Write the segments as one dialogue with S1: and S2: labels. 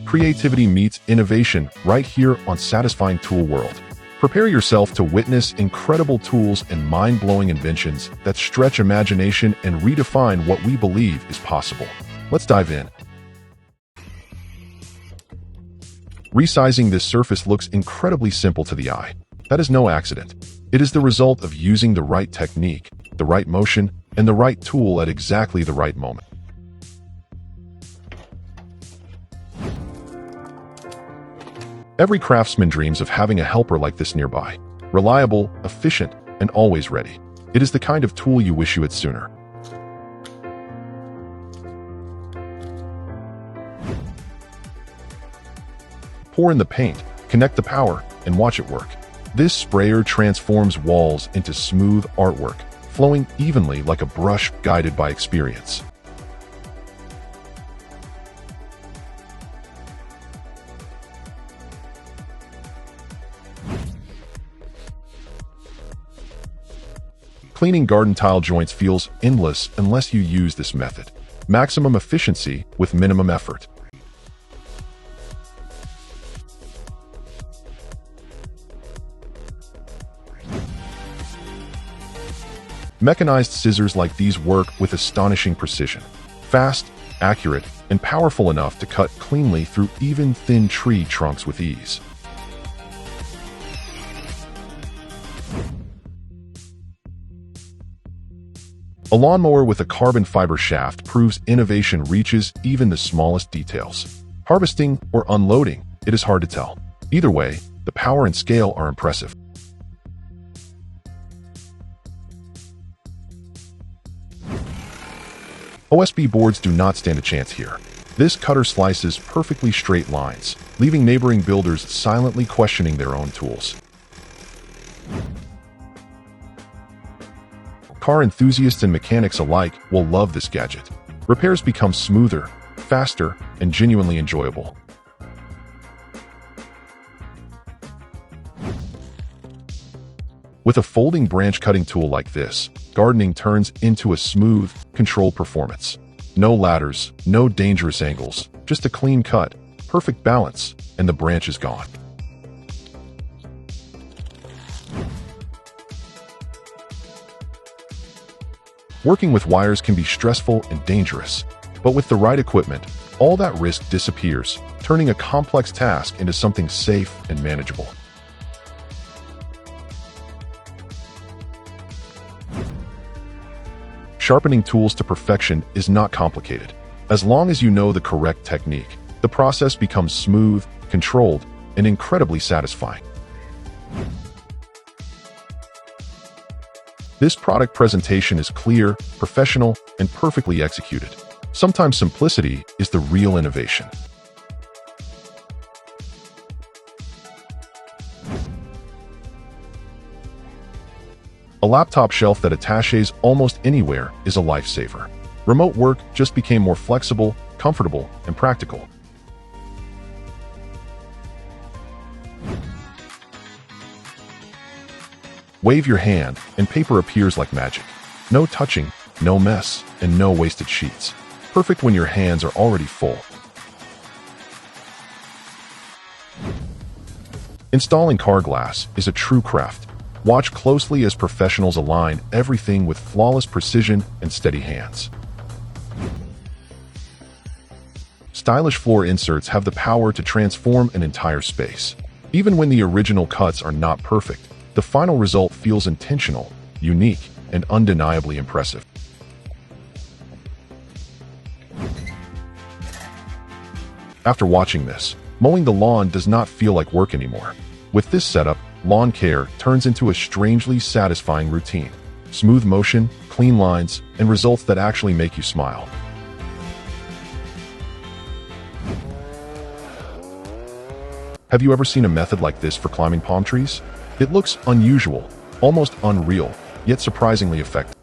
S1: Creativity meets innovation right here on Satisfying Tool World. Prepare yourself to witness incredible tools and mind-blowing inventions that stretch imagination and redefine what we believe is possible. Let's dive in. Resizing this surface looks incredibly simple to the eye. That is no accident. It is the result of using the right technique, the right motion, and the right tool at exactly the right moment. Every craftsman dreams of having a helper like this nearby. Reliable, efficient, and always ready. It is the kind of tool you wish you had sooner. Pour in the paint, connect the power, and watch it work. This sprayer transforms walls into smooth artwork, flowing evenly like a brush guided by experience. Cleaning garden tile joints feels endless unless you use this method. Maximum efficiency with minimum effort. Mechanized scissors like these work with astonishing precision. Fast, accurate, and powerful enough to cut cleanly through even thin tree trunks with ease. A lawnmower with a carbon fiber shaft proves innovation reaches even the smallest details. Harvesting or unloading, it is hard to tell. Either way, the power and scale are impressive. OSB boards do not stand a chance here. This cutter slices perfectly straight lines, leaving neighboring builders silently questioning their own tools. Car enthusiasts and mechanics alike will love this gadget. Repairs become smoother, faster, and genuinely enjoyable. With a folding branch cutting tool like this, gardening turns into a smooth, controlled performance. No ladders, no dangerous angles, just a clean cut, perfect balance, and the branch is gone. Working with wires can be stressful and dangerous, but with the right equipment, all that risk disappears, turning a complex task into something safe and manageable. Sharpening tools to perfection is not complicated. As long as you know the correct technique, the process becomes smooth, controlled, and incredibly satisfying. This product presentation is clear, professional, and perfectly executed. Sometimes simplicity is the real innovation. A laptop shelf that attaches almost anywhere is a lifesaver. Remote work just became more flexible, comfortable, and practical. Wave your hand, and paper appears like magic. No touching, no mess, and no wasted sheets. Perfect when your hands are already full. Installing car glass is a true craft. Watch closely as professionals align everything with flawless precision and steady hands. Stylish floor inserts have the power to transform an entire space. Even when the original cuts are not perfect, the final result feels intentional, unique, and undeniably impressive. After watching this, mowing the lawn does not feel like work anymore. With this setup, lawn care turns into a strangely satisfying routine. Smooth motion, clean lines, and results that actually make you smile. Have you ever seen a method like this for climbing palm trees? It looks unusual, almost unreal, yet surprisingly effective.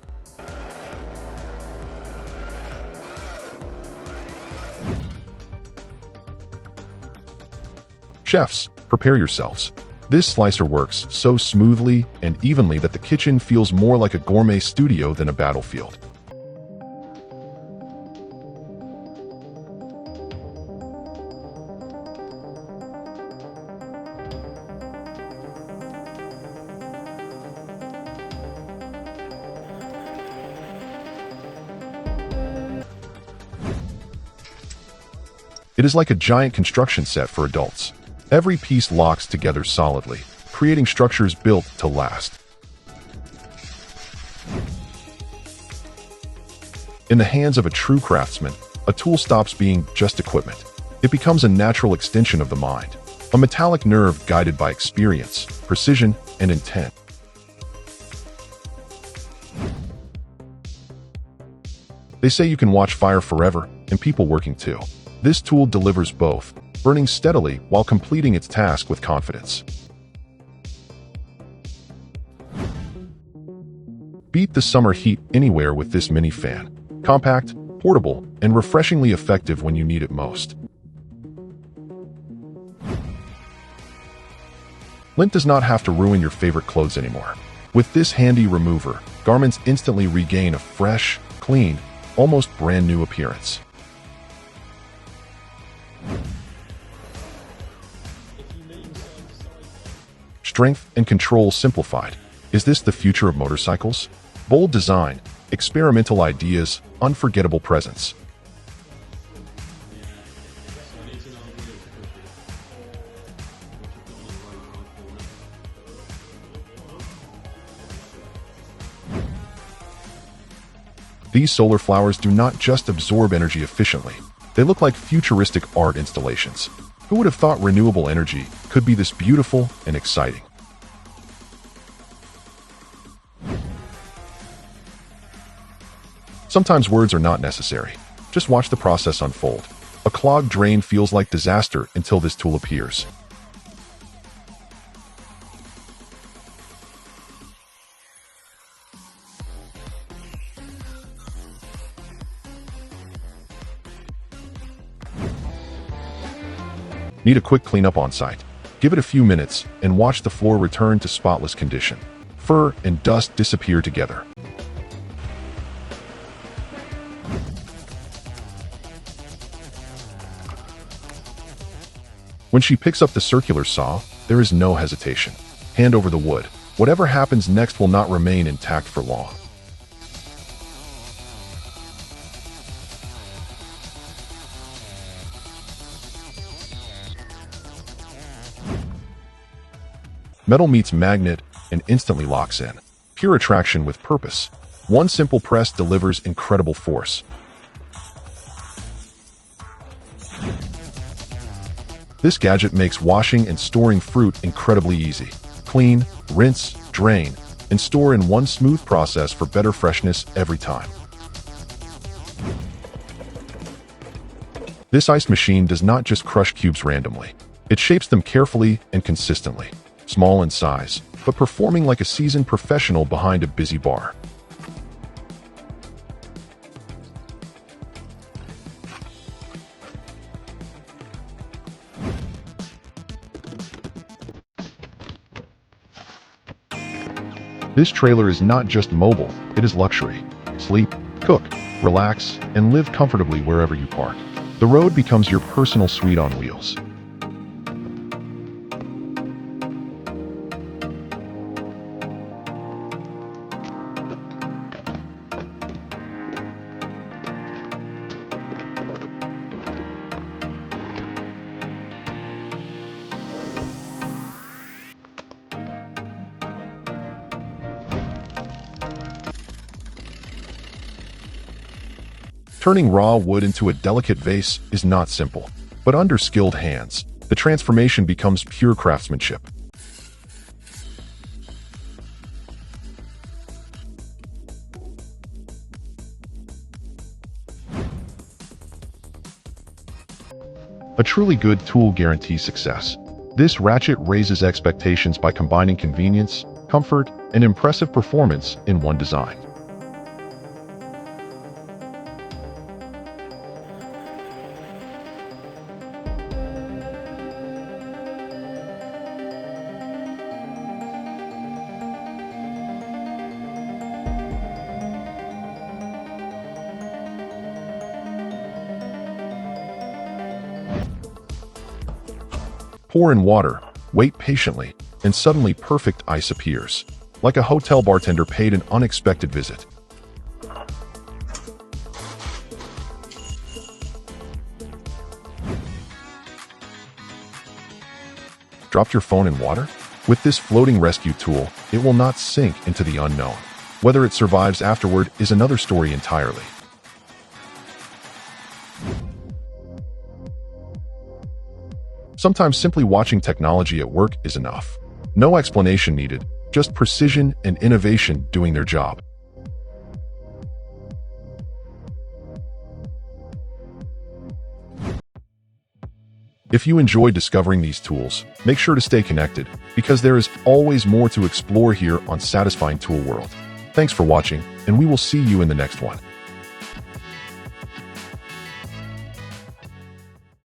S1: Chefs, prepare yourselves. This slicer works so smoothly and evenly that the kitchen feels more like a gourmet studio than a battlefield. It is like a giant construction set for adults. Every piece locks together solidly, creating structures built to last. In the hands of a true craftsman, a tool stops being just equipment. It becomes a natural extension of the mind, a metallic nerve guided by experience, precision, and intent. They say you can watch fire forever, and people working too. This tool delivers both, burning steadily while completing its task with confidence. Beat the summer heat anywhere with this mini fan. Compact, portable, and refreshingly effective when you need it most. Lint does not have to ruin your favorite clothes anymore. With this handy remover, garments instantly regain a fresh, clean, almost brand new appearance. Strength and control simplified. Is this the future of motorcycles? Bold design, experimental ideas, unforgettable presence. These solar flowers do not just absorb energy efficiently. They look like futuristic art installations. Who would have thought renewable energy could be this beautiful and exciting? Sometimes words are not necessary. Just watch the process unfold. A clogged drain feels like disaster until this tool appears. Need a quick cleanup on site? Give it a few minutes and watch the floor return to spotless condition. Fur and dust disappear together. When she picks up the circular saw, there is no hesitation. Hand over the wood. Whatever happens next will not remain intact for long. Metal meets magnet and instantly locks in. Pure attraction with purpose. One simple press delivers incredible force. This gadget makes washing and storing fruit incredibly easy. Clean, rinse, drain, and store in one smooth process for better freshness every time. This ice machine does not just crush cubes randomly. It shapes them carefully and consistently. Small in size, but performing like a seasoned professional behind a busy bar. This trailer is not just mobile, it is luxury. Sleep, cook, relax, and live comfortably wherever you park. The road becomes your personal suite on wheels. Turning raw wood into a delicate vase is not simple, but under skilled hands, the transformation becomes pure craftsmanship. A truly good tool guarantees success. This ratchet raises expectations by combining convenience, comfort, and impressive performance in one design. Pour in water, wait patiently, and suddenly perfect ice appears, like a hotel bartender paid an unexpected visit. Dropped your phone in water? With this floating rescue tool, it will not sink into the unknown. Whether it survives afterward is another story entirely. Sometimes simply watching technology at work is enough. No explanation needed, just precision and innovation doing their job. If you enjoy discovering these tools, make sure to stay connected, because there is always more to explore here on Satisfying Tool World. Thanks for watching, and we will see you in the next one.